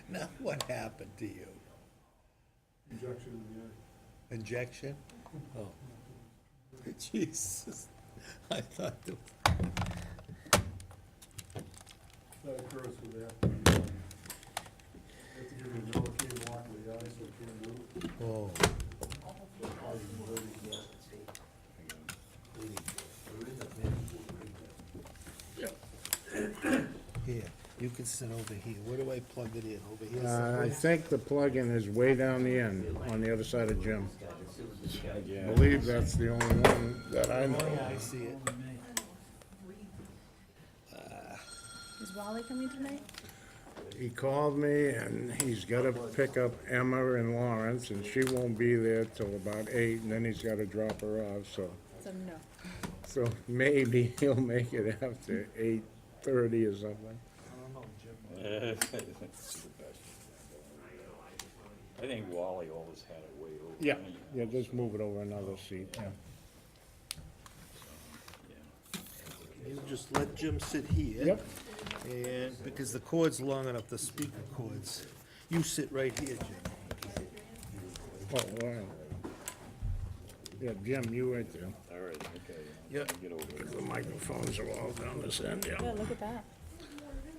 Now, what happened to you? Injection in the eye. Injection? Oh. Jesus. I thought the, That occurs with that. You have to give you a Novocaine block of the eye so it can't move. oh, here, you can sit over here. Where do I plug it in? Over here I somewhere? think the plug-in is way down the end, on the other side of Jim. I believe that's the only one that I know. Oh, I see it. Is Wally coming tonight? He called me and he's gotta pick up Emma and Lawrence, and she won't be there till about 8, and then he's gotta drop her off, so maybe he'll make it after 8:30 or something. I think Wally always had it way over. Yeah, anyway. yeah, just move it over another seat, yeah. You just let Jim sit here. Yep. And, because the cord's long enough, the speaker cords. You sit right here, Jim. Oh, wow. Yeah, Jim, you right there. All right, okay. Yeah. Get over it. The microphones are all down this end, yeah. Yeah, look at that.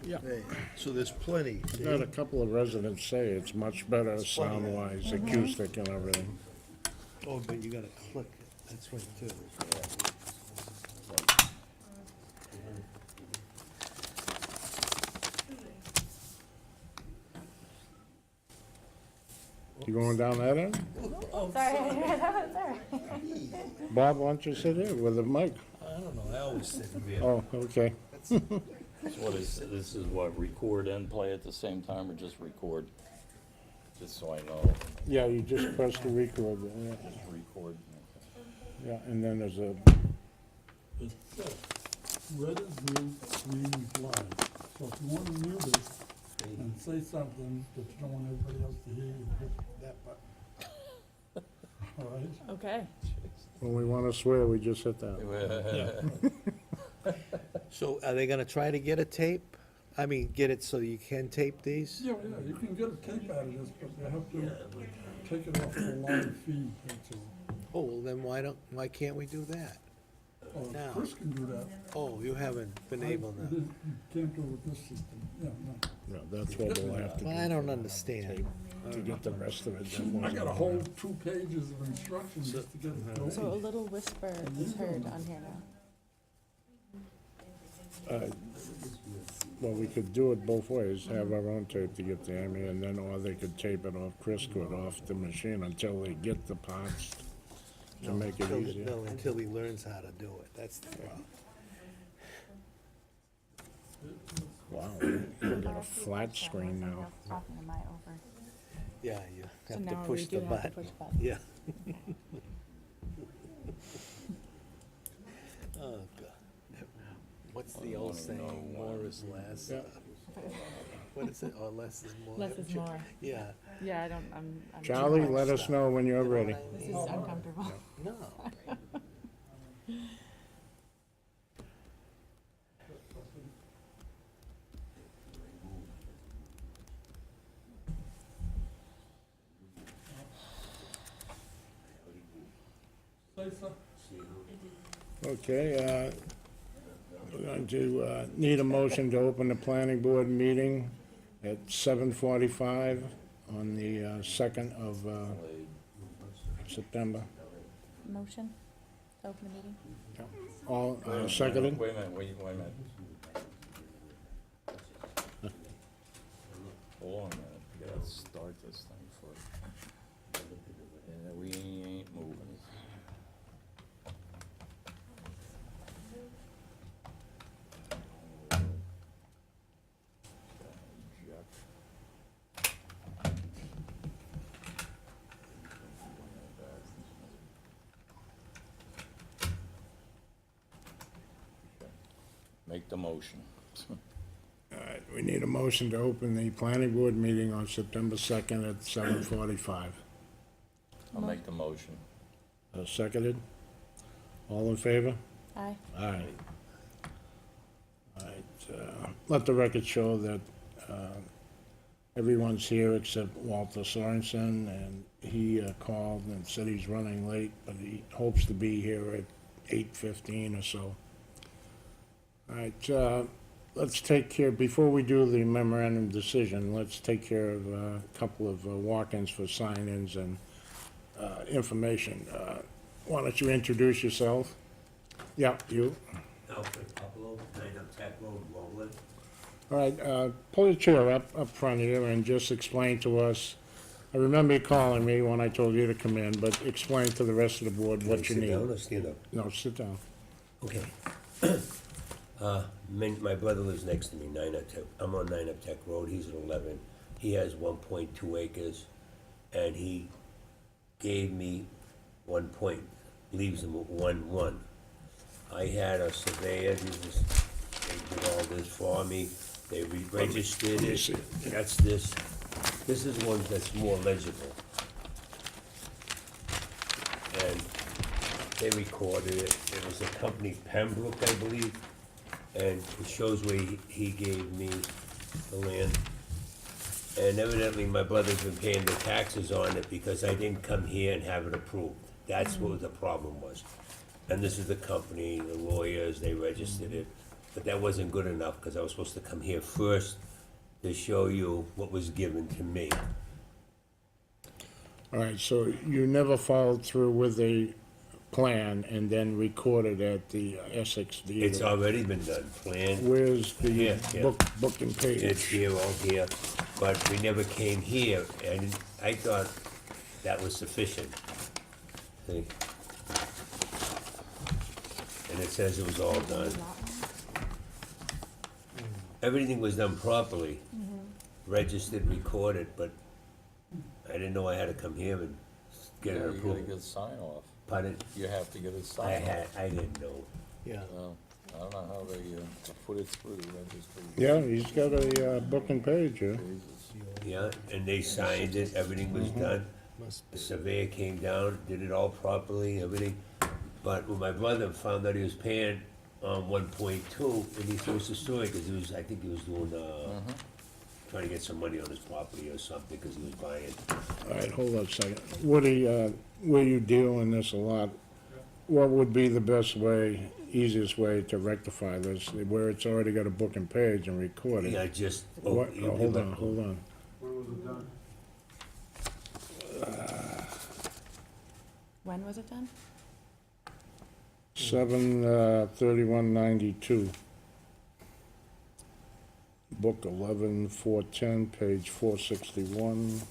Yeah. Hey, so there's plenty. see? Got a couple of residents say it's much better sound-wise, acoustic and everything. Oh, but you gotta click it. That's right, too. You going down that end? Sorry. Bob, why don't you sit here with the mic? I don't know, I always sit here. Oh, okay. So what is, this is what, record and play at the same time, or just record? Just so I know, Yeah, you just press the record, yeah, just record. yeah, and then there's a, It says, red is blue, green is live. So if you want to mute it and say something that you don't want everybody else to hear, you hit that button. All right? Okay. when we want to swear, we just hit that. So are they gonna try to get a tape? I mean, get it so you can tape these? Yeah, you can get a tape out of this, but you have to take it off the live feed, that's all. Oh, well, then why can't we do that? Now. Chris can do that. Oh, you haven't been able I to. didn't- you Can't do it with this system, yeah, no. Yeah, that's what we'll have to Well, do. I don't understand. To get the rest of it. that I wasn't got a on whole 2 pages of instructions just to get it going. So a little whisper is heard on here now. there. Well, we could do it both ways, have our own tape to get to Amy, and then, or they could tape it off, Chris could off the machine until they get the parts to make it easier. No, until he learns how to do it, that's the problem. Wow, you got a flat screen now. Talking to my over. Yeah, you So have to now push we the do have to button. push button. Yeah. Oh, God. What's the old saying, more is less? Yeah. What is it, or less is more? Less is more. Yeah, Yeah, I'm. Charlie, let us know when you're ready. This is uncomfortable. no. Say something. Okay, we're going to need a motion to open the planning board meeting at 7:45 on the 2nd of September. Motion to open the meeting? All seconded? Wait a minute, wait a minute. Hold on a minute, we gotta start this thing first. And we ain't moving. Make the motion. All right, we need a motion to open the planning board meeting on September 2nd at 7:45. I'll make the motion. Seconded? All in favor? Aye. Aye. All right, let the record show that everyone's here except Walter Sorensen, and he called and said he's running late, but he hopes to be here at 8:15 or so. All right, let's take care, before we do the memorandum decision, let's take care of a couple of walk-ins for sign-ins and information. Why don't you introduce yourself? Yeah, you. Alfred Pablo, 9 Tech Road, Roland. All right, pull your chair up front here and just explain to us, I remember you calling me when I told you to come in, but explain to the rest of the board what you Sit down need. or stand up? No, sit down. Okay. My brother lives next to me, 9 Tech, I'm on 9 Tech Road, he's at 11. He has 1.2 acres, and he gave me 1 point, leaves him at 1.1. I had a surveyor, they did all this for me, they re-registered me it, see. that's this. This is one that's more legible. And they recorded it, it was a company, Pembroke, I believe, and it shows where he gave me the land. And evidently, my brother's been paying the taxes on it because I didn't come here and have it approved. That's what the problem was. And this is the company, the lawyers, they registered it, but that wasn't good enough, because I was supposed to come here first to show you what was given to me. All right, so you never followed through with a plan and then recorded at the Essex deed? It's already been done, planned, Where's the Here, here. book and page? it's here, all here, but we never came here, and I thought that was sufficient. See? And it says it was all done. Everything was done properly, registered, recorded, but I didn't know I had to come here and get Yeah, it you gotta approved. get a sign off. Pardon? You have to get a sign off. I didn't know. Yeah. I don't know how they put it through the registry. Yeah, he's got a book and page, yeah. Jesus. Yeah, and they signed it, everything was done. Must The be. surveyor came down, did it all properly, everything. But when my brother found out he was paying 1.2, and he threw us a story, because he was, I think he was doing, trying to get some money on his property or something, because he was buying. All right, hold on a second. Woody, where you deal in this a lot, what would be the best way, easiest way to rectify this, where it's already got a book and page and recorded? Yeah, just. What, hold on. When was it done? When was it done? 7/31/92. Book 11/410, page 461.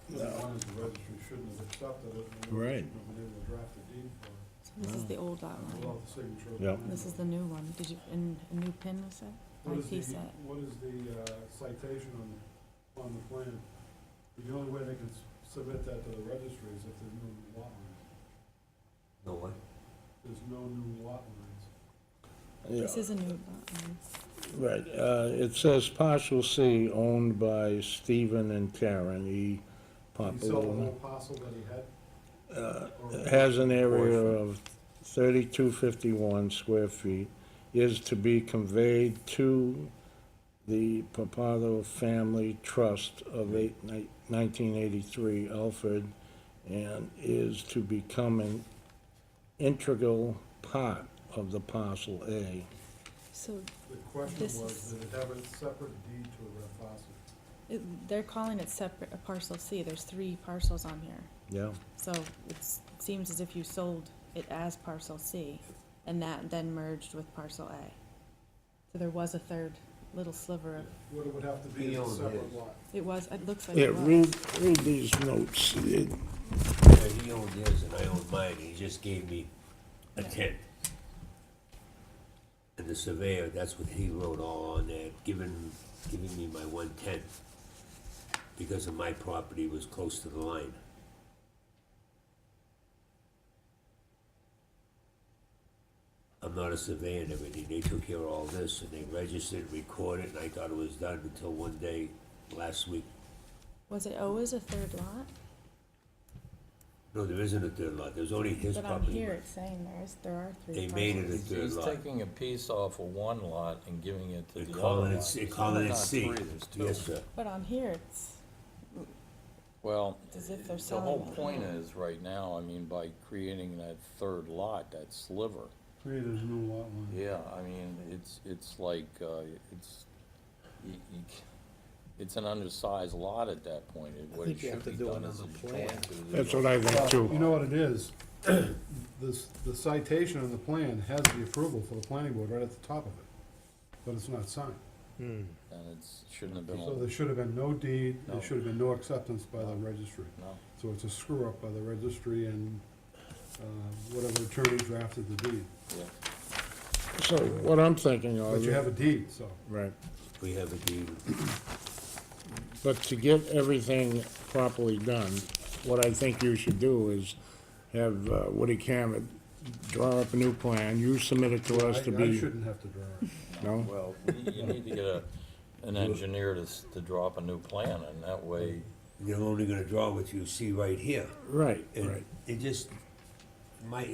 The one is the registry shouldn't have accepted it. and we Right. shouldn't have been able to draft a deed for it So this is the old lot line. without the signature. of the Yep. plan. This is the new one. Did you, and a new pin was set? What is IP the, set? what is the citation on the plan? The only way they can submit that to the registry is if there's no new lot lines. No what? There's no new lot lines. This is a new lot line. Right, it says partial C owned by Stephen and Karen E. Did he sell the whole Popolo. parcel that he had? Or- It has an area of 3251 square feet, is to be conveyed to the Papado Family Trust of 1983, Alfred, and is to become an integral part of the parcel A. So The question This was, is- did it have a separate deed to that parcel? they're calling it separate, a parcel C. There's 3 parcels on here. Yeah, So it seems as if you sold it as parcel C, and that then merged with parcel A. So there was a third little sliver of, What it would have to be He is a owned separate his. lot. it looks like yeah, it was. read these notes. Yeah, he owned his and I owned mine, he just gave me a Yeah. tenth. And the surveyor, that's what he wrote all on there, giving me my 1/10, because of my property was close to the line. I'm not a surveyor and everything, they took care of all this, and they registered, recorded, and I thought it was done until one day, last week. Was it always a third lot? No, there isn't a third lot, there's only his But on property. here, it's saying there are three They parcels. made it a third He's lot. taking a piece off of one lot and giving it to They're the other calling lot. it, calling it Not C. three, there's two. Yes, sir. But on here, it's Well, as if they're the selling whole it. point is, right now, I mean, by creating that third lot, that sliver, Create a new lot line. yeah, I mean, it's like, it's, it's an undersized lot at that point. What it think you have should to be do done is another a plan. joint to the That's other. what I think Well, too. you know what it is? The citation on the plan has the approval for the planning board right at the top of it, but it's not signed. And it shouldn't have been, So on- there should have been no deed, No. there should have been no acceptance by the registry. no. So it's a screw up by the registry and, whatever attorney drafted the deed. Yeah. So what I'm thinking But of, you have a deed, so. right, We have a deed. but to get everything properly done, what I think you should do is have Woody Cammett draw up a new plan, you submit it to us to I be, shouldn't have to draw it. no? Well, you need to get an engineer to draw up a new plan, and that way, They're only gonna draw what you see right here. Right, And right. it just,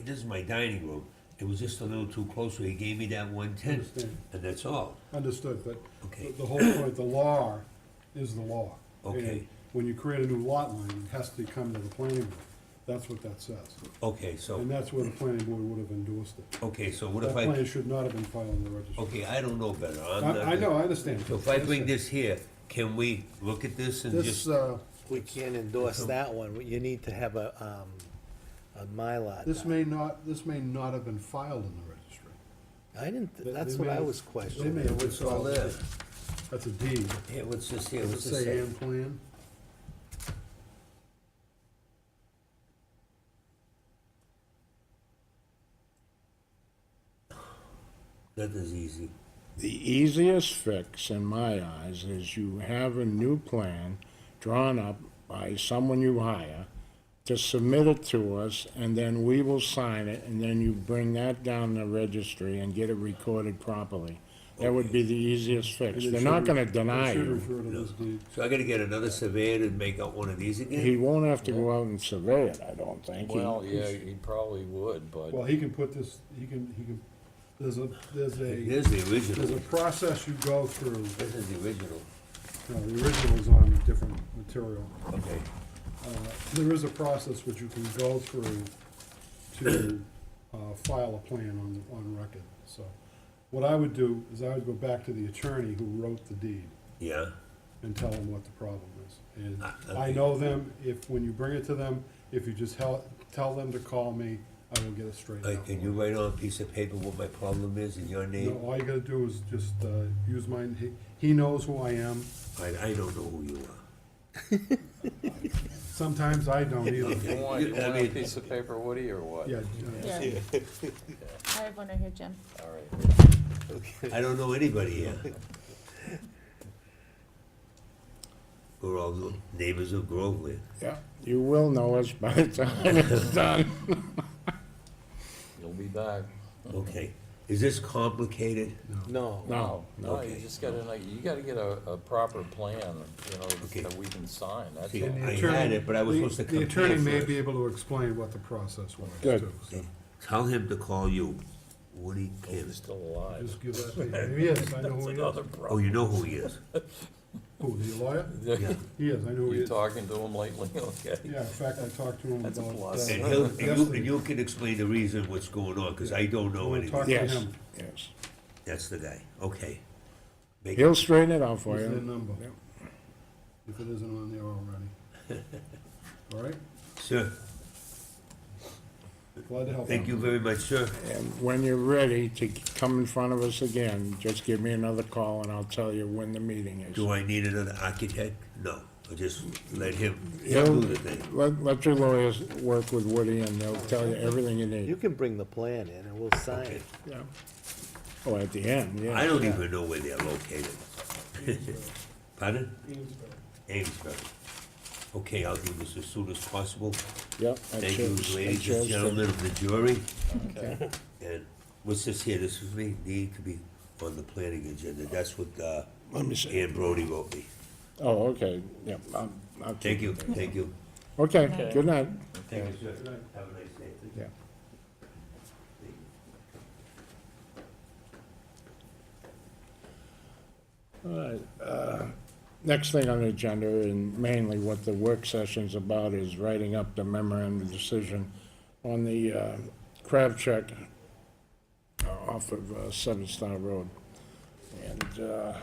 this is my dining room. It was just a little too close, so he gave me that 1/10, Understand. and that's all. Understood, but Okay. the whole point, the law is the law. Okay. And when you create a new lot line, it has to come to the planning board. That's what that says. Okay, so, And that's where the planning board would have endorsed it. okay, so what That if plan I, should not have been filed in the registry. okay, I don't know better. I'm I not I the- know, I understand. So if I bring this here, can we look at this and This, just, We can't endorse that one, you need to have a Mylar. this done. may not have been filed in the registry. I didn't, They- that's they what I may- was They questioning. may have what's just all filed that? it. That's a deed. Here, what's this here, Does it what's this say say? and plan? That is easy. The easiest fix, in my eyes, is you have a new plan drawn up by someone you hire to submit it to us, and then we will sign it, and then you bring that down to the registry and get it recorded properly. That would be the easiest fix. And they They're not should gonna re- deny They should you. refer to this deed. So I gotta get another surveyor to make out one of these He again? won't have to go out and survey it, I don't think. He- well, yeah, he probably would, but. Well, he can put this, he can, there's a Here's the there's a original. process you go through. This is the original. No, the original is on a different material. Okay. There is a process which you can go through to file a plan on record, so. What I would do is I would go back to the attorney who wrote the deed Yeah, and tell them what the problem is. And okay. I know them, when you bring it to them, if you just tell them to call me, I will get it straightened out. Can you write on a piece of paper what my problem is in your No, name? all you gotta do is just use mine, he knows who I am, I don't know who you are. sometimes I don't You either. want, you I want a mean- piece of paper, Woody, or what? Yeah, Yeah. I have one right here, Jim. All right. I don't know anybody here. We're all neighbors of Groveland. Yeah, you will know us by the time it's done. You'll be back. Okay. Is this complicated? No, No, No, you Okay. just gotta, you gotta get a proper plan, you know, Okay. that we can sign, that's See, all. And the I attorney- had it, but I was the- supposed to come The attorney here may first. be able to explain what the process was, Good. too. So Tell him to call you, Woody If he's Kim. still alive. just give that to him. He is, I know That's who he another is. Oh, problem. you know who he is? Who, the lawyer? Yeah. He is, I know who he You is. talking to him lately, okay? Yeah, in fact, I talked to him That's a about. plus. And he'll, and yesterday. you can explain the reason what's going on, because I don't know We'll anything. talk to Yes, him. yes. That's the guy, okay. Make- He'll straighten it out for What's the you. number? Yep. If it isn't on there already. All right? Sir, Glad to help. thank out. you very much, sir. And when you're ready to come in front of us again, just give me another call and I'll tell you when the meeting is. Do I need another architect? No, I'll just let him He'll- do the thing. Let your lawyers work with Woody and they'll tell you everything you you need. can bring the plan in and we'll sign Okay. it. Yeah. Oh, at the end, yeah. I don't even know where they're located. Pardon? Amesbury. Okay, I'll do this as soon as possible. Yep. Thank you, ladies and gentlemen of the jury. Okay. And what's this here? This is me, need to be on the planning agenda. That's what, Let me see. Ann Brody wrote me. Oh, okay, yep. I'll Thank take you, it. thank you. Okay, Okay. good night. Thank you, sir. Have a nice day. Yeah. All right, next thing on the agenda, and mainly what the work session's about, is writing up the memorandum of decision on the crab check off of Seven Star Road. And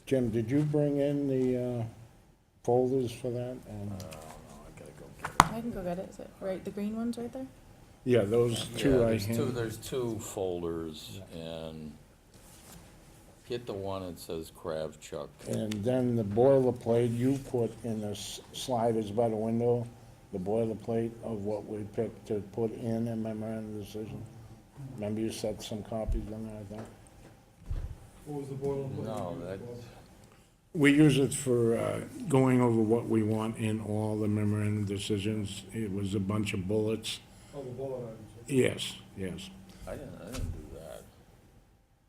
Jim, did you bring in the folders for that? And I can go get it, is it, right, the green one's right there? yeah, those two Yeah, I there's two, handed. there's two folders, and get the one that says Crab Chuck. And then the boilerplate you put in the sliders by the window, the boilerplate of what we picked to put in a memorandum of decision. Remember you set some copies in there, I think? What was the boilerplate? No, that, We use it for going over what we want in all the memorandum decisions. It was a bunch of bullets. Oh, the bullet items. Yes, yes. I didn't do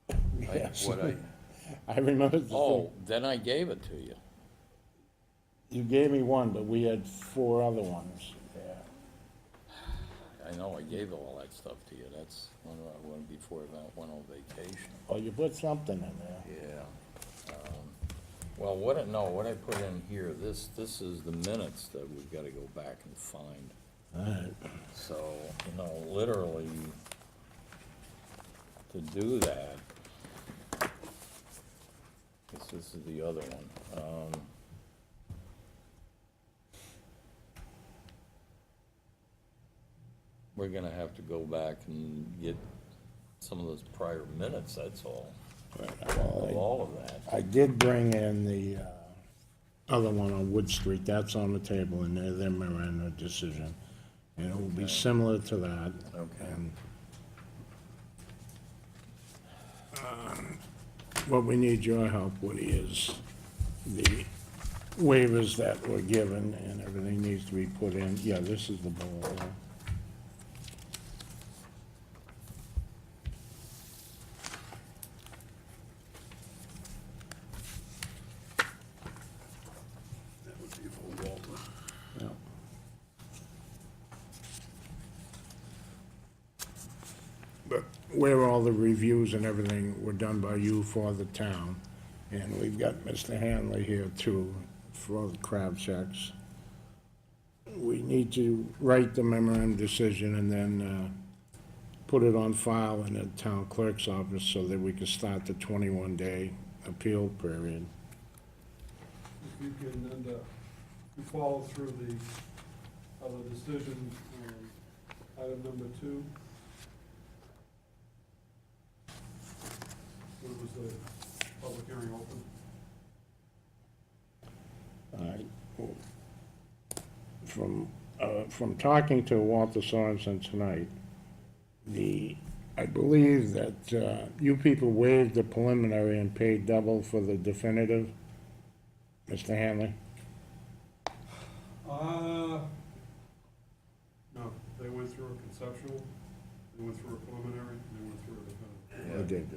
that. Yes. What I, I remember the thing. oh, then I gave it to you. You gave me one, but we had 4 other ones. Yeah. I know, I gave all that stuff to you, that's when I went, before I went on vacation. Oh, you put something in there. Yeah. Well, what I put in here, this is the minutes that we've gotta go back and find. All right. So, literally, to do that, this is the other one. We're gonna have to go back and get some of those prior minutes, that's all, of all of that. I did bring in the other one on Wood Street, that's on the table in there, their memorandum of decision. And it will be similar to that. Okay. And, what we need your help with is the waivers that were given, and everything needs to be put in. Yeah, this is the bullet, yeah. That would be for Walter. Yeah. But where all the reviews and everything were done by you for the town, and we've got Mr. Hanley here too, for the crab checks. We need to write the memorandum decision and then put it on file in the town clerk's office so that we can start the 21-day appeal period. If you can, and, you follow through the other decision, item number 2. What was the public hearing open? From talking to Walter Sorensen tonight, I believe that you people waived the preliminary and paid double for the definitive, Mr. Hanley? No, they went through a conceptual, they went through a preliminary, and they went through a definitive. They did.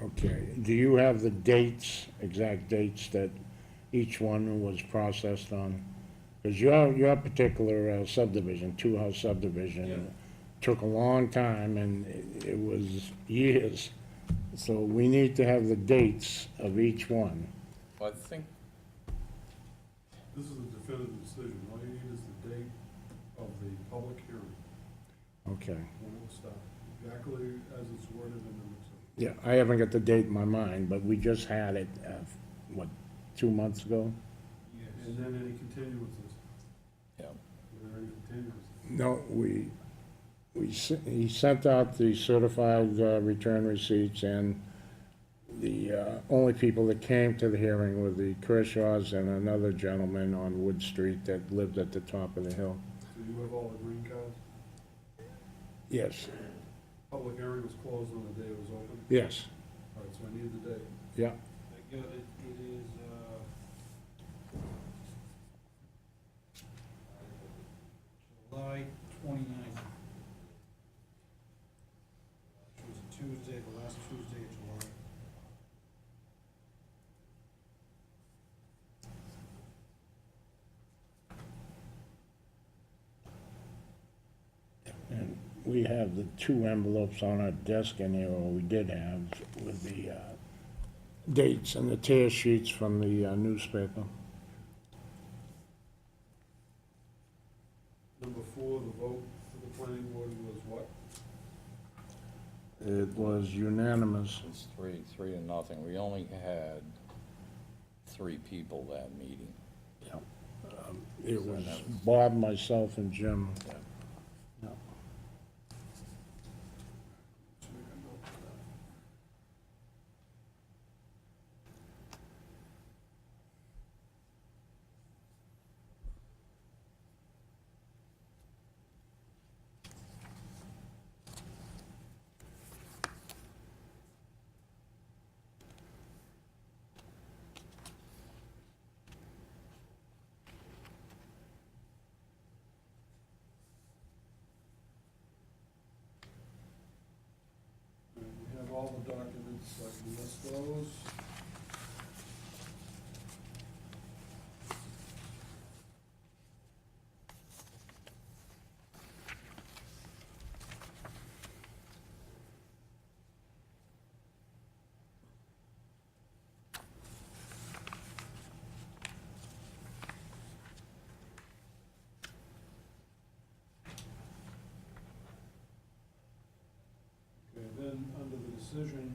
Okay, do you have the dates, exact dates that each one was processed on? Because your particular subdivision, 2-house subdivision, took a long time and it was years. So we need to have the dates of each one. Well, I think, This is a definitive decision, all you need is the date of the public hearing, Okay, when it will start, exactly as it's worded in number 2. yeah, I haven't got the date in my mind, but we just had it, 2 months ago? And then any continuances, yeah, were there any continuances? No, he sent out the certified return receipts, and the only people that came to the hearing were the Kershaws and another gentleman on Wood Street that lived at the top of the hill. So you have all the green cards? Yes, Public hearing was closed on the day it was open? yes, All right, so I need the date. yeah. I got it, it is, July 29th. Which was a Tuesday, the last Tuesday of July. we have the two envelopes on our desk in here, or we did have, with the dates and the tear sheets from the newspaper. Number 4, the vote for the planning board was what? It was unanimous. It's 3-0. We only had 3 people that meeting. It was Bob, myself, and Jim. Let's make a note of that. And we have all the documents, so I can list those. Okay, then, under the decision,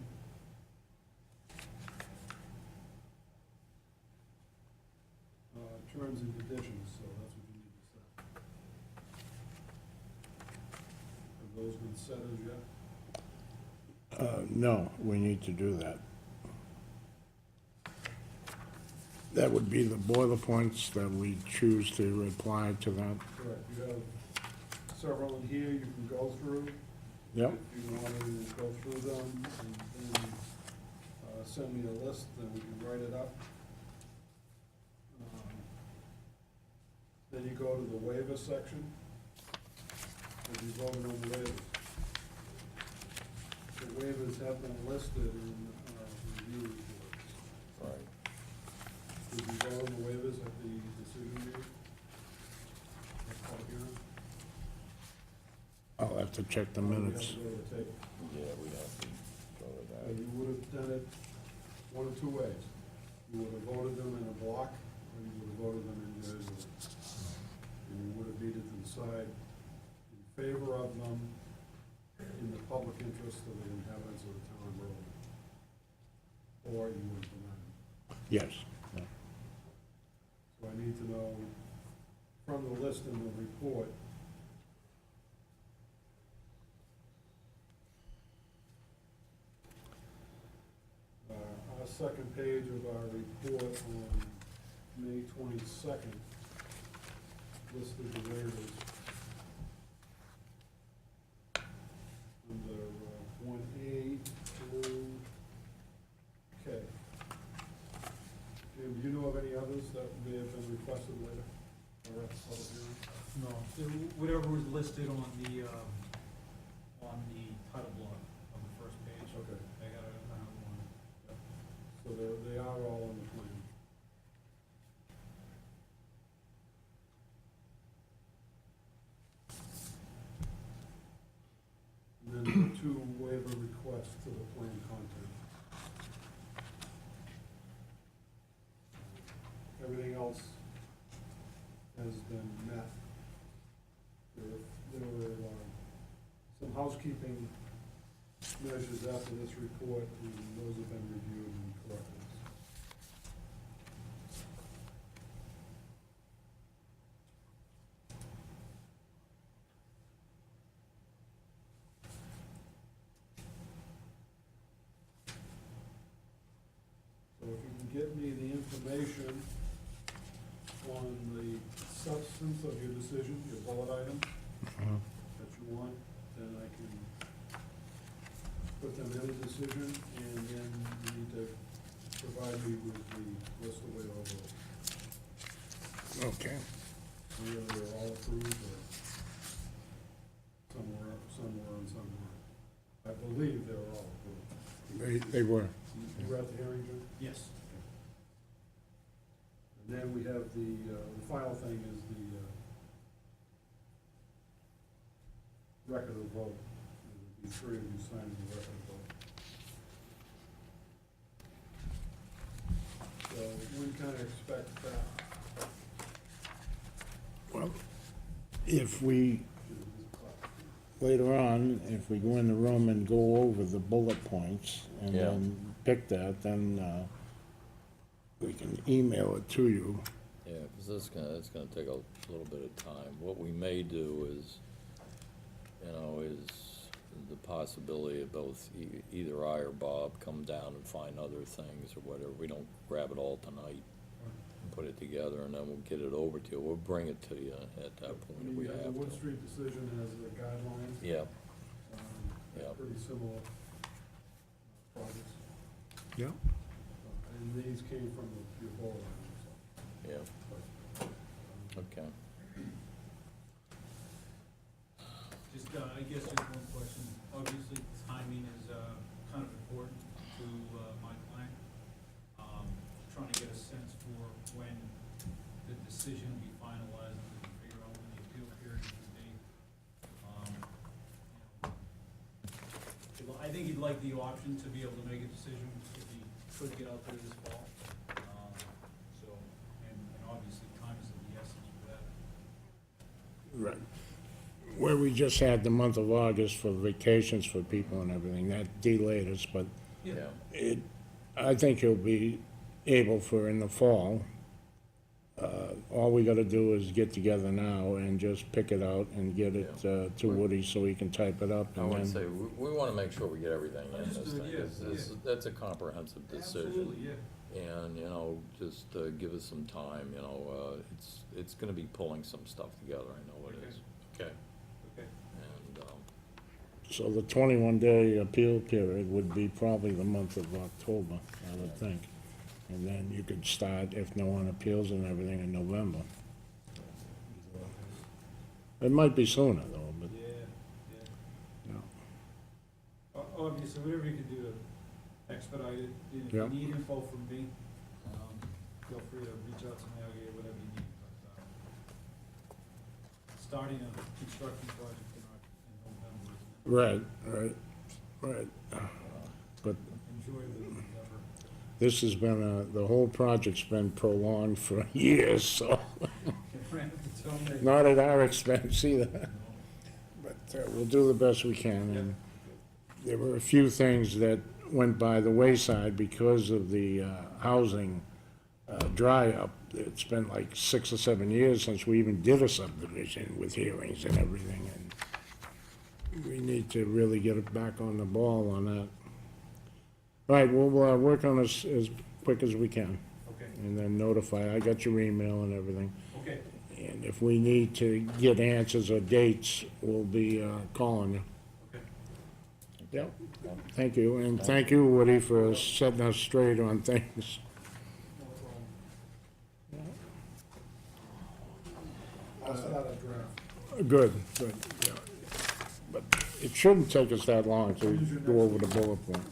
terms and conditions, so that's what you need to set. Have those been set as yet? No, we need to do that. That would be the boiler points that we choose to apply to that. Correct, you have several in here you can go through. Yep, If you want to go through them and then send me a list, then we can write it up. Then you go to the waiver section. If you voted on the waivers. The waivers have been listed in review reports. Right. Did you vote on the waivers at the decision meeting? At public hearing? I'll have to check the Or we have minutes. to go to the tape? Yeah, we have to go to So that. you would have done it one of two ways. You would have voted them in a block, or you would have voted them individually. And you would have needed to decide in favor of them in the public interest of the inhabitants of the town of Berlin. Or you would have denied them. Yes. Yeah. So I need to know from the list in the report, our second page of our report on May 22nd listed the waivers under 1A through K. Jim, do you know of any others that may have been requested later or at the public hearing? No, whatever was listed on the title block on the first page. Okay. I got it, I have one. So they are all on the plan. And then the 2 waiver requests to the plan content. Everything else has been met. There were some housekeeping measures after this report, and those have been reviewed and corrected. So if you can get me the information on the substance of your decision, your bullet items that you want, then I can put them in a decision, and then you need to provide me with the list of way over. Okay. Whether they're all approved, or some were and some weren't. I believe they were all approved. They were. You were at the hearing, Jim? Yes. And then we have the final thing is the record of vote. There would be three of you signing the record of vote. So when can I expect that? Well, if we, later on, if we go in the room and go over the bullet points and Yeah. then pick that, then we can email it to you. Yeah, because it's gonna take a little bit of time. What we may do is, is the possibility of both, either I or Bob come down and find other things or whatever. We don't grab it all tonight and put it together, and then we'll get it over to you. We'll bring it to you at that point if we The have Wood to. Street decision has the guidelines. Yeah, They're Yeah. pretty similar projects. Yeah. And these came from your bullet items, yeah, so. okay. Just, I guess just one question. Obviously, timing is, kind of important to, my client. Trying to get a sense for when the decision will be finalized, and we can figure out when the appeal period will be. I think he'd like the option to be able to make a decision if he could get out there this fall. So, and obviously, time is of the essence for that. Right. Where we just had the month of August for vacations for people and everything, that delayed us, but Yeah, I think he'll be able for in the fall. All we gotta do is get together now and just pick it out and get it to Woody so he can type it up I and would then. say, we want to make sure we get everything in this Understood, thing, yeah, 'cause this, that's a comprehensive decision. Absolutely, yeah. And, just give us some time, it's gonna be pulling some stuff together, I know it is. Okay, Okay. and, So the 21-day appeal period would be probably the month of October, I would think. And then you could start, if no one appeals and everything, in November. It might be sooner though, but, Yeah, yeah. Obviously, whatever you can do to expedite it, and if Yeah. you need info from me, feel free to reach out to me, I'll get you whatever you need. But, starting a construction project in November, Right. But enjoy the endeavor. this has been, the whole project's been prolonged for years, so, Tell me. not at our expense either. But we'll do the best we can, and there were a few things that went by the wayside because of the housing dry-up. It's been like 6 or 7 years since we even did a subdivision with hearings and everything, and we need to really get it back on the ball on that. All right, we'll work on this as quick as we can, Okay, and then notify. I got your email and everything. okay, And if we need to get answers or dates, we'll be calling you. okay. Yep. Thank you, and thank you, Woody, for setting us straight on things. No problem. I'll start a draft. Good, yeah. But it shouldn't take us that long to go over the bullet point.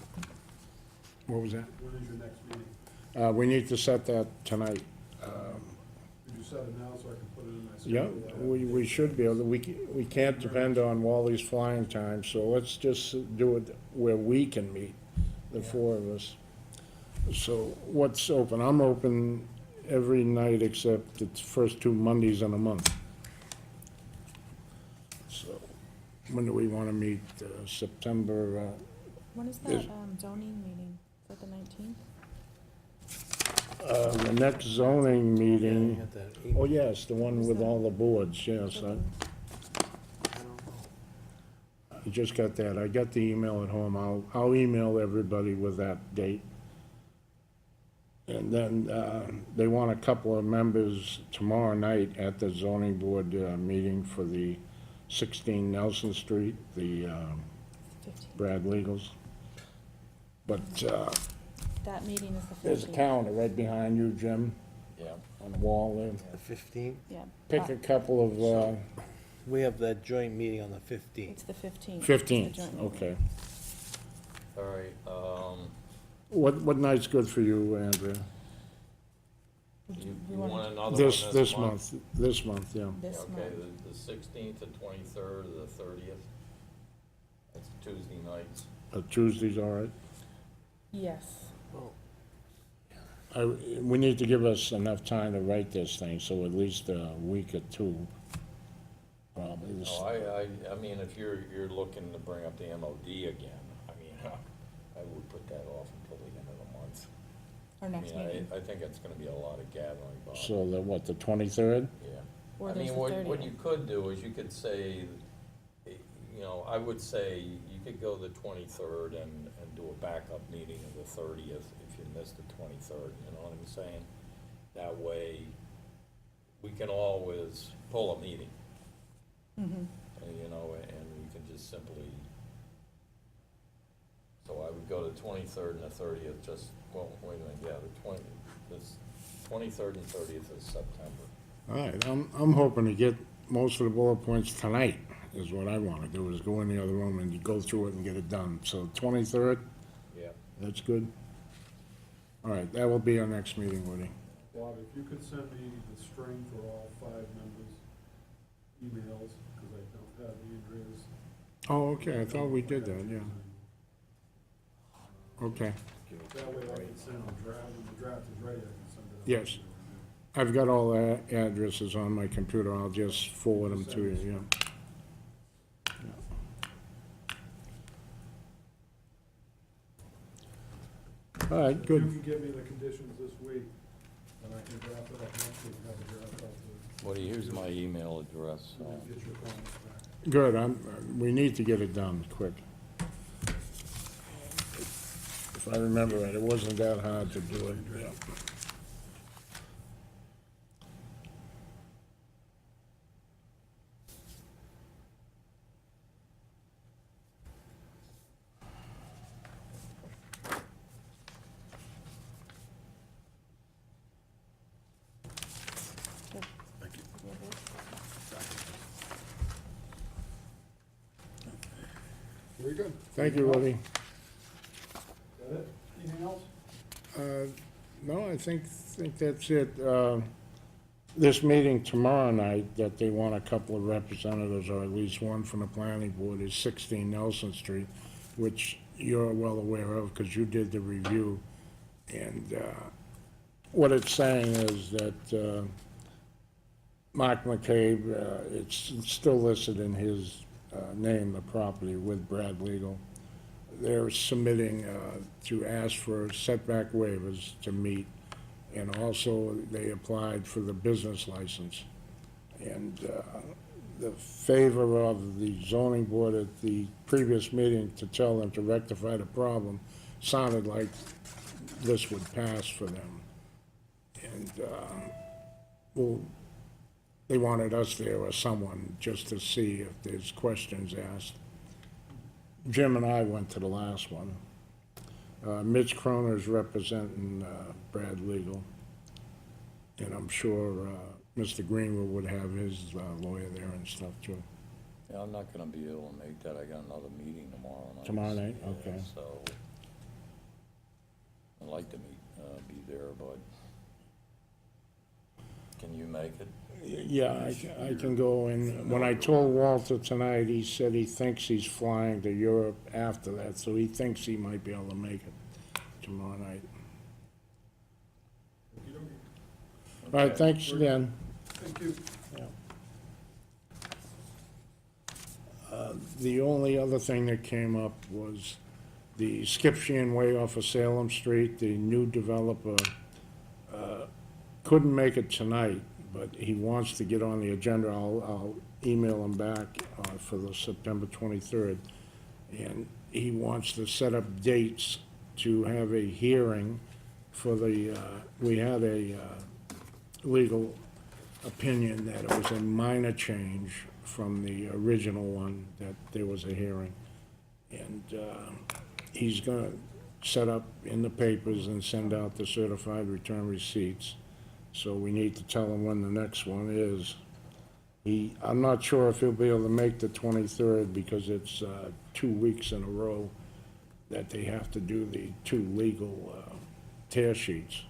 What was that? When is your next meeting? We need to set that tonight. Could you set it now so I can put it in my Yeah, schedule? we should be able to, we can't depend on Wally's flying time, so let's just do it where we can meet, the four of us. So what's open? I'm open every night except the first 2 Mondays in a month. So, when do we wanna meet? September, When is Is- that zoning meeting? Is that the 19th? the next zoning Yeah, you meeting, got that. oh yes, the one Is with that- all the boards, yes, For the- I just got that. I got the email at home. I'll email everybody with that date. And then, they want a couple of members tomorrow night at the zoning board, meeting for the 16 Nelson Street, the, 15th. Brad Legals. But, That meeting is the 15th. there's a calendar right behind you, Jim, Yeah, on the wall there. The 15th? Yeah. Pick a couple of, We have that joint meeting on the 15th. It's the 15th. 15th, It's the joint meeting. okay. all right, What night's good for you, Andrea? you We wanna- want another one This month, yeah. This Okay, month. the 16th, the 23rd, or the 30th? That's Tuesday nights. Tuesday's all right? Yes. We need to give us enough time to write this thing, so at least a week or two, probably. No, I mean, if you're looking to bring up the MOD again, I mean, I would put that off until the end of the month. Our I next mean, meeting. I think it's gonna be a lot of gathering, Bob. So the 23rd? Yeah. Or I there's mean, the what 30th. you could do is you could say, you know, I would say you could go the 23rd and do a backup meeting of the 30th if you missed the 23rd, you know what I'm saying? That way, we can always pull a meeting, Mhm. you know, and we can just simply, so I would go to 23rd and the 30th, just, well, wait a minute, yeah, this 23rd and 30th is September. All right, I'm hoping to get most of the bullet points tonight, is what I want to do, is go in the other room and go through it and get it done. So 23rd, Yeah. that's good? All right, that will be our next meeting, Woody. Bob, if you could send me the string for all 5 members' emails, because I don't have Andrea's. Oh, okay, I thought we did that, yeah. Okay, That way I can send the draft, when the draft is ready, I can send it out. Yes. I've got all the addresses on my computer, I'll just forward them to you, yeah. All right, If good. you can give me the conditions this week, then I can draft it up next week, and have it draft up Woody, here's my email address. to, get your comments back. Good, we need to get it done quick. If I remember right, it wasn't that hard to do it, yeah. Very good. Thank you, Woody. Is that it? Anything else? No, I think that's it. This meeting tomorrow night, that they want a couple of representatives, or at least one from the planning board, is 16 Nelson Street, which you're well aware of, because you did the review. And what it's saying is that Mark McCabe, it's still listed in his name, the property, with Brad Legal. They're submitting to ask for setback waivers to meet, and also they applied for the business license. And the favor of the zoning board at the previous meeting to tell them to rectify the problem sounded like this would pass for them. And, well, they wanted us there or someone just to see if there's questions asked. Jim and I went to the last one. Mitch Croner's representing Brad Legal. And I'm sure Mr. Greenwood would have his lawyer there and stuff too. Yeah, I'm not gonna be able to make that, I got another meeting tomorrow night. Tomorrow night? Yeah, Okay. So, I'd like to be there, but can you make it? Yeah, I can go in. When I told Walter tonight, he said he thinks he's flying to Europe after that, so he thinks he might be able to make it tomorrow night. Okey-dokey. All right, thanks again. Thank you. The only other thing that came up was the Skip Sheehan Way off of Salem Street. The new developer couldn't make it tonight, but he wants to get on the agenda. I'll email him back for the September 23rd. And he wants to set up dates to have a hearing for the, we had a legal opinion that it was a minor change from the original one, that there was a hearing. And he's gonna set up in the papers and send out the certified return receipts. So we need to tell him when the next one is. I'm not sure if he'll be able to make the 23rd, because it's 2 weeks in a row that they have to do the 2 legal tear sheets.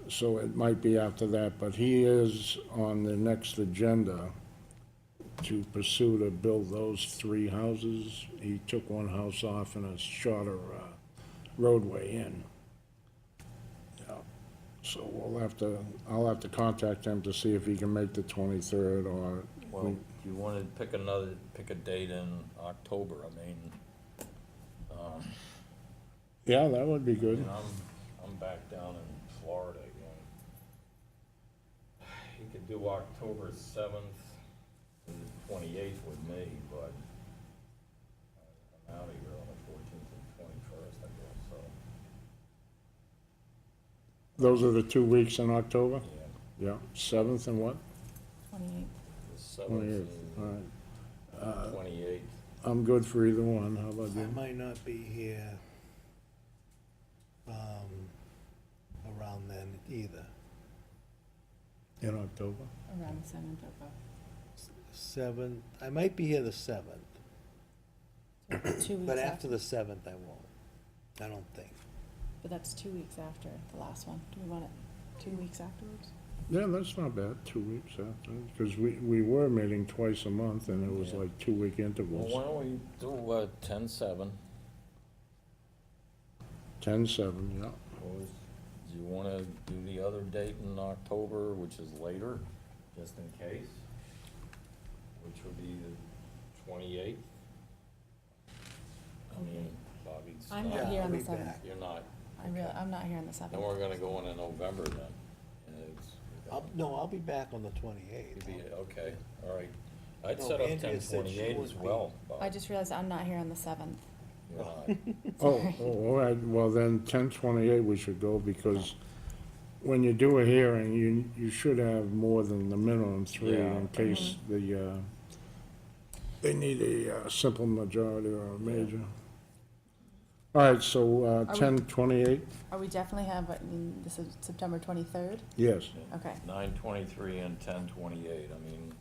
So it might be after that, but he is on the next agenda to pursue to build those 3 houses. He took one house off and a shorter roadway in. Yeah. So I'll have to contact him to see if he can make the 23rd or, Well, do you wanna pick a date in October? I mean, yeah, that would be good. and I'm back down in Florida again. You could do October 7th to the 28th with me, but I'm out of here on the 14th and 21st, I guess, so, Those are the 2 weeks in October? yeah. Yeah, 7th and what? 28th. The 7th 28th, all and right. 28th. I'm good for either one, how about I you? might not be here, around then either. In October? Around the 7th of, 7th, I might be here the 7th, so 2 weeks but after after. the 7th I won't. I don't think. But that's 2 weeks after the last one. Do we want it 2 weeks afterwards? Yeah, that's not bad, 2 weeks after, because we were meeting twice a month, and it was Yeah. like 2-week Well, intervals. why don't we do 10/7? 10/7, yeah. Or do you wanna do the other date in October, which is later, just in case? Which would be the 28th? I mean, Bobby's I'm not, not here I'll on the be 7th. back. you're not, I'm not here on the 7th. then we're gonna go into November then. And it's- No, I'll be back on the 28th. You'd be, okay, all right. I'd No, set up Andrea said she 10/28 as would be. well, Bob. I just realized I'm not here on the 7th. You're not. Oh, all right, well then, 10/28 we should go, because when you do a hearing, you should have more than the minimum 3 Yeah. in case they need a simple majority or a major. All right, so we- 10/28, Are we definitely have, this is September 23rd? yes. Okay. 9/23 and 10/28, I mean,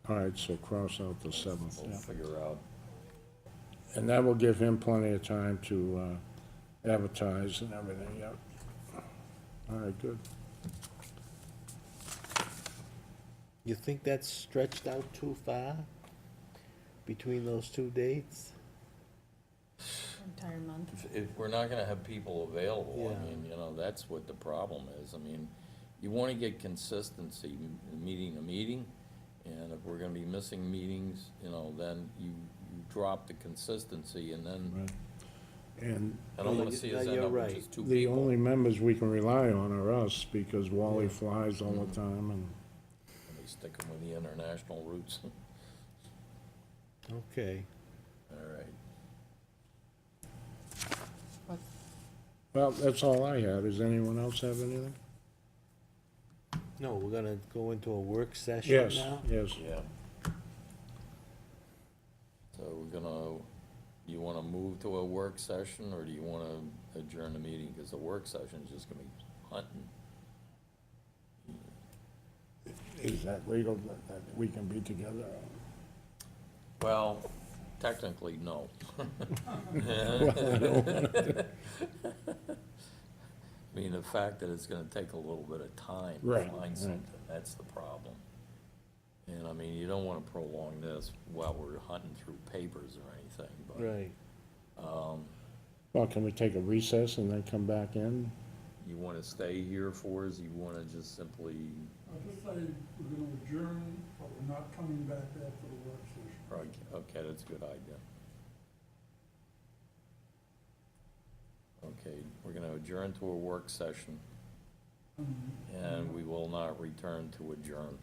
All right, so cross out the 7th, we'll yeah. figure out. And that will give him plenty of time to advertise and everything, yeah. All right, good. You think that's stretched out too far between those 2 dates? Entire month. If we're not gonna have people available, I Yeah. mean, you know, that's what the problem is. I mean, you wanna get consistency, meeting to meeting, and if we're gonna be missing meetings, you know, then you drop the consistency, and then, Right. And I don't wanna No, see no, us end you're up with right. just 2 the people. only members we can rely on are us, because Wally Yeah. flies all the time, and They stick them with the international routes. Okay. All right. What, well, that's all I had. Does anyone else have anything? No, we're gonna go into a work session Yes, now? yes. Yeah. So we're gonna, you wanna move to a work session, or do you wanna adjourn the meeting? Because the work session is just gonna be hunting. Is that legal that we can be together? Well, technically, no. I mean, the fact that it's gonna take a little bit of time to Right, find right. something, that's the problem. And I mean, you don't wanna prolong this while we're hunting through papers or anything, but, Right. Well, can we take a recess and then come back in? you wanna stay here for us, you wanna just simply, I just say we're gonna adjourn, but we're not coming back after the work session. right, okay, that's a good idea. Okay, we're gonna adjourn to a work session, and we will not return to adjourn.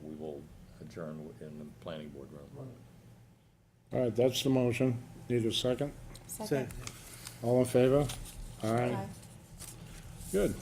We will adjourn in the planning board room. Right. All right, that's the motion. Need a second? second? All in favor? Aye. Aye. Good.